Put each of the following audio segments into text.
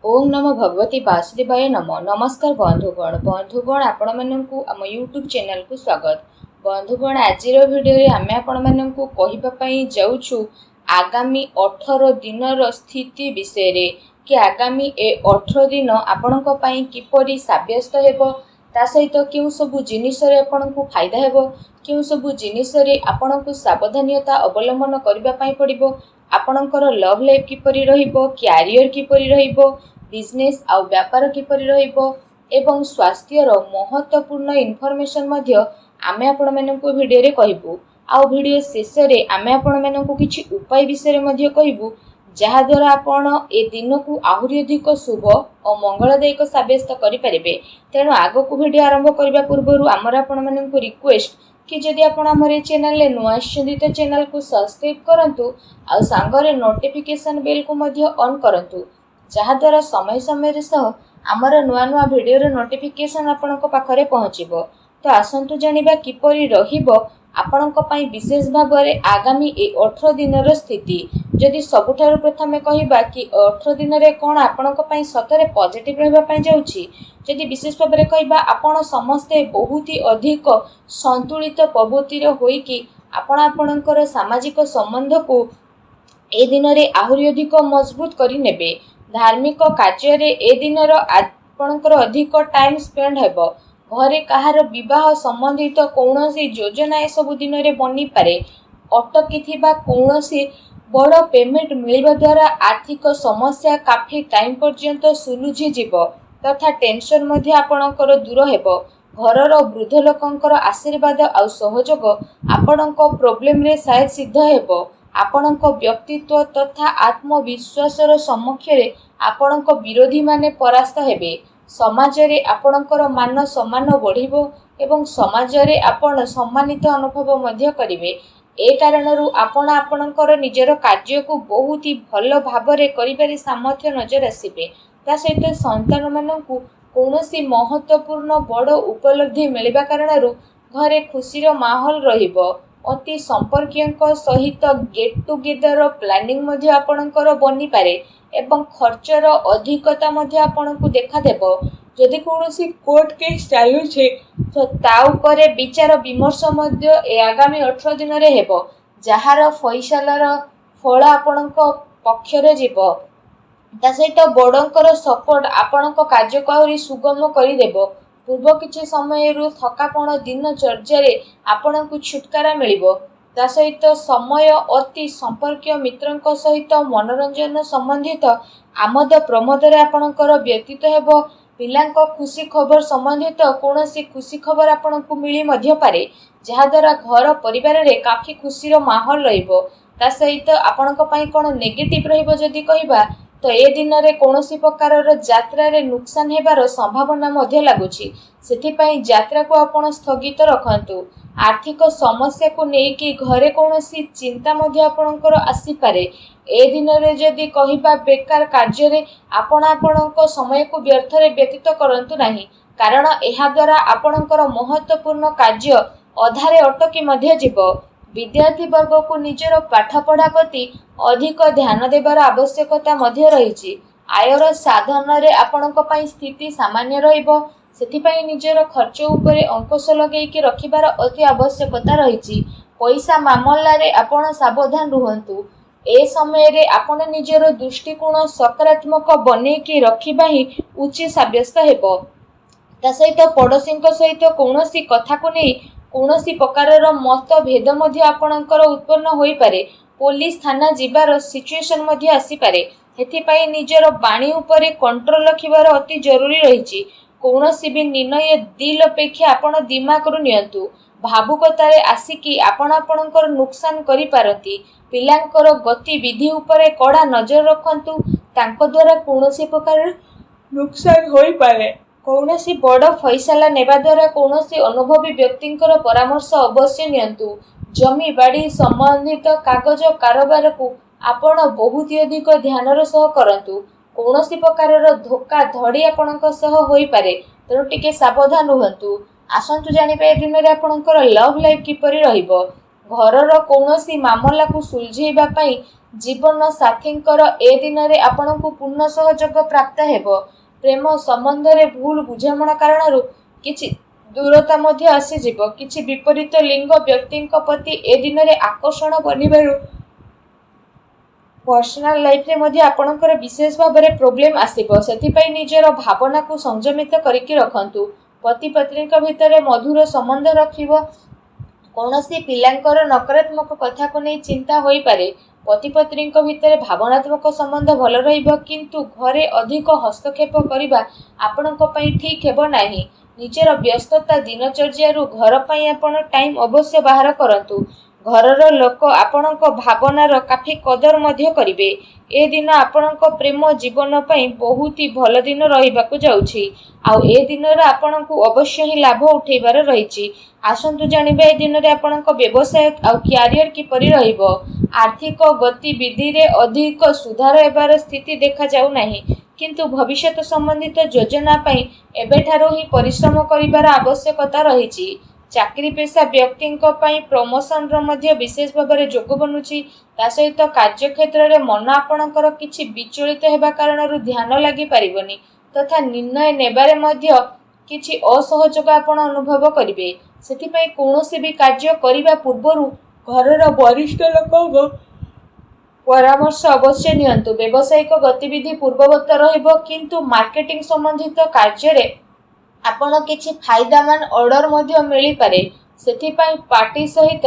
ओम नमो भगवती वासुदेवाय नमो। नमस्कार बंधुगण आपण माननकु आम यूट्यूब चैनल को स्वागत। बंधुगण आज भिडियो आम आपण माननकु कहिबा पई जाउछु आगामी 18 दिनर स्थिति विषय रे कि आगामी 18 दिन आपणक पई किपरि साब्यस्त हेबो, ता सहित केउ सबु जिनिस रे आपणकु फायदा हेबो, केउ सबु जिनिस रे आपणकु सावधानियता अवलंबन करिबा पई पड़िबो, आपणकर लव लाइफ किपरि रहिबो, क्यारियर किपरि रहिबो, बिजनेस आउ व्यापार किपरि रहिबो एवं स्वास्थ्यर महत्वपूर्ण इनफॉरमेशन मध्य आमे आपण माननकु भिडियो रे कहिबु। आउ भिडियो शेष रे आमे आपण माननकु किछि उपाय विषय रे मध्य कहिबु, जहा द्वारा आपण ए दिन को आहुरी अधिक शुभ और मंगलदायक साब्यस्त करि परिबे। तेणु आगो को भिडियो आरंभ करबा पूर्वरु आमर आपण माननकु रिक्वेस्ट कि जदि आपण हमर चैनल ले नुआ आछित तो चैनल को सब्सक्राइब करंतु आ सांगरे नोटिफिकेशन बेल को मध्य ऑन करंतु, जहा द्वारा समय समय सह आमर नुआ नुआ भिडियो रे नोटिफिकेशन आपणक पाखरे पहुँचीबो। तो आसंतु जानिबा किपरि रहिबो आपणक पई विशेष भाबरे आगामी 18 दिनर स्थिति। जदि सबुठारु प्रथमे कहिबा कि 18 दिन रे कोन आपणक पई सतरे पॉजिटिव रहबा पई जाउछि, जदि विशेष भाबरे कहिबा आपण समस्ते बहुत ही अधिक संतुलित प्रवृत्तिर होई कि आपण आपणकर सामाजिक संबंध को ए दिन रे आहुरी अधिक मजबूत करि नेबे। धार्मिक कार्य रे ए दिनर आपणकर अधिक टाइम स्पेंड हेबो। घरे कहार विवाह संबंधित कौनसी योजना ए सब दिन रे बनी पारे। अटकी थिबा कौनसी बड़ पेमेंट मिलिबा द्वारा आर्थिक समस्या काफी टाइम पर्यंत सुलझी जीवो तथा टेंशन मध्य आपणकर दूर हेबो। घरर वृद्ध लोकंकर आशीर्वाद आउ सहयोग आपणक प्रॉब्लम रे शायद सिद्ध हेबो। आपणक व्यक्तित्व तथा आत्मविश्वासर सम्मुखरे आपणक विरोधी माने परास्त हेबे। समाज रे आपणकर मान सम्मान बढ़िबो एवं समाज रे आपण सम्मानित अनुभव मध्य करिवे। ए कारणरू आपण आपणकर निजर कार्य को बहुत ही भल भाबरे करिबारे सामर्थ्य नजर आसीबे। ता सहित संतान माननकु कौनसी महत्वपूर्ण बड़ उपलब्धि मिलिबा कारणरू घरे खुशीर माहौल रहिबो। अति संपर्कियंक सहित गेट टुगेदर प्लानिंग मध्य आपणकर बनी पारे एवं खर्चर अधिकता मध्य आपणकु देखा देबो। जदि कौनसी कोर्ट केस चालू छे तो ता उपरे विचार विमर्श मध्य ए आगामी 18 दिन रे हेबो, जहार फैसलार फल आपणक पक्षरे जीवो। ता सहित बड़ंकर सपोर्ट आपणक कार्य को आहुरी सुगम करि देबो। पूर्व किछि समयरु थकापण दिनचर्या रे आपणकु छुटकारा मिलिबो। ता सहित समय अति संपर्कीय मित्रंक सहित मनोरंजन संबंधित आमद प्रमोद रे आपणकर व्यतीत हेबो। पिलांक खुशी खबर संबंधित कौनसी खुशी खबर आपणकु मिली मध्य पारे, जहा द्वारा घर परिवार रे काफी खुशीर माहौल रहिबो। ता सहित आपणक पई कोन नेगेटिव रहिबो जदि कहिबा तो ए दिन रे कौनसी प्रकारर यात्रा रे नुकसान हेबार संभावना मध्य लागुछि। सेथि पई यात्रा को आपण स्थगित रखंतु। आर्थिक समस्या को नेकी घरे कौनसी चिंता मध्य आपणकर आसी पारे। ए दिन रे जदि कहिबा बेकार कार्य रे आपणक समय को व्यर्थ रे व्यतीत करंतु नाही, कारण एहा द्वारा आपणकर महत्वपूर्ण कार्य अधारे अटकी मध्य जीवो। विद्यार्थी वर्ग को निजर पाठ पढ़ा प्रति अधिक ध्यान देवार आवश्यकता मध्य रहिछि। आयर साधन रे आपणक पई स्थिति सामान्य रहिबो। सेथिपई निजर खर्च उपरे अंकुश लगेइकी रखिबार अति आवश्यकता रहिछि। पैसा मामला रे आपण सावधान रुहंतु। ए समय रे आपण निजर दृष्टिकोण सकारात्मक बनेइकी रखिबा ही उचित साब्यस्त हेबो। ता सहित पड़ोसींक सहित कौनसी कथा को नहीं कौनसी प्रकारर मतभेद मध्य आपणकर उत्पन्न होई पारे। पुलिस थाना जीवार सिचुएशन मध्य आसी पारे। हेथिपई निजर बाणी उपरे कंट्रोल रखिबार अति जरूरी रहिछि। कौनसी भी निर्णय दिल अपेक्षा आपण दिमाग रु नियंतु। भावुकतारे आसिकी आपण आपणकर नुकसान करि पारती। पिलांकर गतिविधि उपरे कड़ा नजर रखंतु। तांको द्वारा कौनसी प्रकार नुकसान होई पारे। कौनसी बड़ फैसला नेबा द्वारा कौनसी अनुभवी व्यक्तिंकर परामर्श अवश्य नियंतु। जमी बाड़ी संबंधित कागज कारोबार को आपण बहुत अधिक ध्यानर सह करंतु। कौनसी प्रकारर धोखा धड़ी आपणक सह होई पारे, तेणु टिके सावधान रुहंतु। आसंतु जानिबे ए दिन रे आपणकर लव लाइफ किपरि रहिबो। घरर कौनसी मामला को सुलझेइबा पई जीवन साथींकर ए दिन रे आपनकु पूर्ण सहयोग प्राप्त हेबो। प्रेम संबंध रे भूल बुझामणा कारणरू किछि दूरता मध्य आसीजिब। किछि विपरीत लिंग व्यक्तिंक प्रति ए दिन रे आकर्षण बनिबारू पर्सनल लाइफ रे मध्य आपनकर विशेष भाव में प्रोब्लेम आसीबो। सेथिपई निजर भावना को संयमित करिकि रखंतु। पति पत्नीक भितर मधुर संबंध रखिबो। कौनसी पिलांकर नकारात्मक कथा को नहीं चिंता होई पारे। पति पत्नीक भितर भावनात्मक संबंध भल रहिबो, किंतु घरे अधिक हस्तक्षेप करिबा आपनक पई ठीक हेबो नाही। निजर व्यस्तता दिनचर्यारू घर पई आपण टाइम अवश्य बाहर करंतु। घरर लोक आपणक भावनार काफी कदर मध्य करिवे। ए दिन आपणक प्रेम जीवन पई बहुत ही भल दिन रहिबाकु जाउछि। आउ ए दिन रे आपणकु अवश्य ही लाभ उठेबार रहिछि। आसंतु जानिबे ए दिन रे आपणक व्यवसाय आउ करियर किपरि रहिबो। आर्थिक गतिविधि रे अधिक सुधार हेबार स्थिति देखा जाउ नाही, किंतु भविष्यत संबंधित योजना पई एबेठारो ही परिश्रम करिबार आवश्यकता रहिछि। चाकरी पेशा व्यक्तिंक पई प्रमोशन रो मध्य विशेष भाव में जोग बनुछि। ता सहित कार्य क्षेत्र रे मन आपणकर किछि विचलित हेबा कारणरू ध्यान लागि परिबनी, तथा निर्णय नेबारे मध्य किछि असहयोग आपण अनुभव करिवे। सेथिपई कोनोसी भी कार्य करिबा पूर्वरु घरर वरिष्ठ लोकक परामर्श अवश्य नियंतु। व्यावसायिक गतिविधि पूर्ववत रहिबो, किंतु मार्केटिंग संबंधित कार्य रे आपण किछि फायदामान ऑर्डर मध्य मिली पारे। सेथिपई पार्टी सहित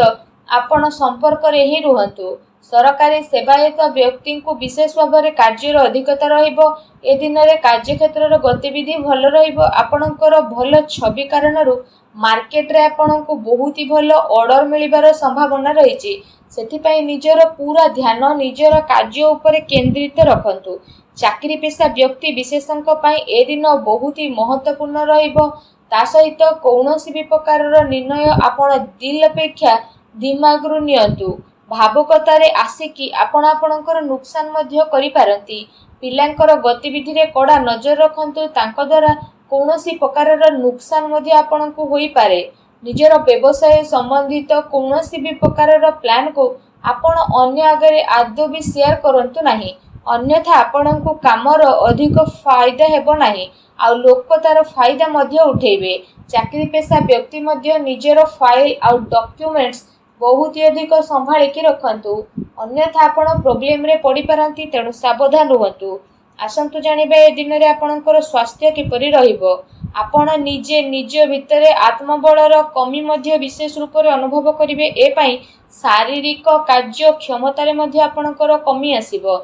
आपण संपर्क रे ही रुहंतु। सरकारी सेवायत व्यक्ति को विशेष भाव में कार्यर अधिकता रहिबो। ए दिन रे कार्य क्षेत्र रो गतिविधि भल रहिबो। आपणकर भल छवि कारणरू मार्केट रे आपणको बहुत ही भल ऑर्डर मिलिबार संभावना रहिछि। सेथिपई निजर पूरा ध्यान निजर कार्य उपरे केंद्रित रखंतु। चाकरी पेशा व्यक्ति विशेषज्ञ पई ए दिन बहुत ही महत्वपूर्ण रहिबो। ता सहित कौनसी भी प्रकारर निर्णय आपण दिल अपेक्षा दिमागरू नियंतु। भावुकतारे आसिकी आपण आपणकर नुकसान मध्य करि पारंती। पिलांकर गतिविधि रे कड़ा नजर रखंतु। तांको द्वारा कौनसी प्रकारर नुकसान मध्य आपणको होई पारे। निजर व्यवसाय संबंधित कौनसी भी प्रकारर प्लान को आपण अन्य आगे आदौ भी शेयर करंतु नाही, अन्यथा आपणको कामर अधिक फायदा हेबो नाही। आ लोक तार फायदा मध्य उठेबे। चाकरी पेशा व्यक्ति मध्य निजर फाइल आउ डॉक्यूमेंट्स बहुत ही अधिक संभाली कि रखंतु, अन्यथा आपण प्रॉब्लम रे पड़ी पारंती। तेणु सावधान रुहंतु। आसंतु जानिबे ए दिन रे आपणकर स्वास्थ्य किपरि रहिबो। आपण निजे निज भितरे आत्मबलर कमी मध्य विशेष रूप रे अनुभव करिवे। ए पई शारीरिक कार्य क्षमता रे मध्य आपणकर कमी आसीबो।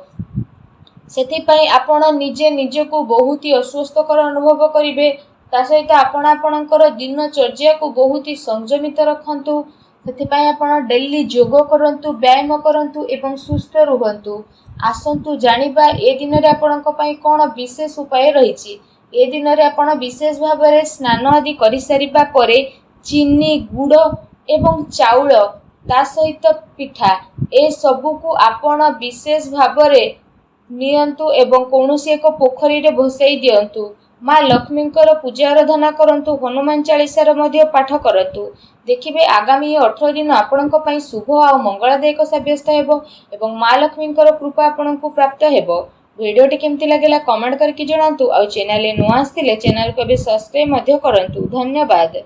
सेथिपई आपण निजे निजको बहुत ही अस्वस्थकर अनुभव करिवे। ता सहित आपण आपणकर दिनचर्या को बहुत ही संयमित रखंतु। सेथिपई आपण डेली योग करंतु, व्यायाम करंतु एवं सुस्थ रुहंतु। आसंतु जानिबा ए दिन रे आपणक पई कोन विशेष उपाय रहिछि। ए दिन रे आपण विशेष भाव में स्नान आदि करि सारिबा परे चीनी, गुड़ एवं चाउल ता सहित पिठा ए सबु को आपण विशेष भाव में नियंतु एवं कौनसी एक पोखरी रे भसाई दियंतु। माँ लक्ष्मींकर पूजा आराधना करंतु। हनुमान चालीसार मध्य पाठ करंतु। देखिबे आगामी 18 दिन आपणक पई शुभ आ मंगलदायक साब्यस्त हेबो एवं माँ लक्ष्मींकर कृपा आपणको प्राप्त हेबो। वीडियोटी केमती लागेला कमेंट करके जणांतु। आ चैनल नुआ आस्तिले चैनल को भी सब्सक्राइब मध्य करंतु। धन्यवाद।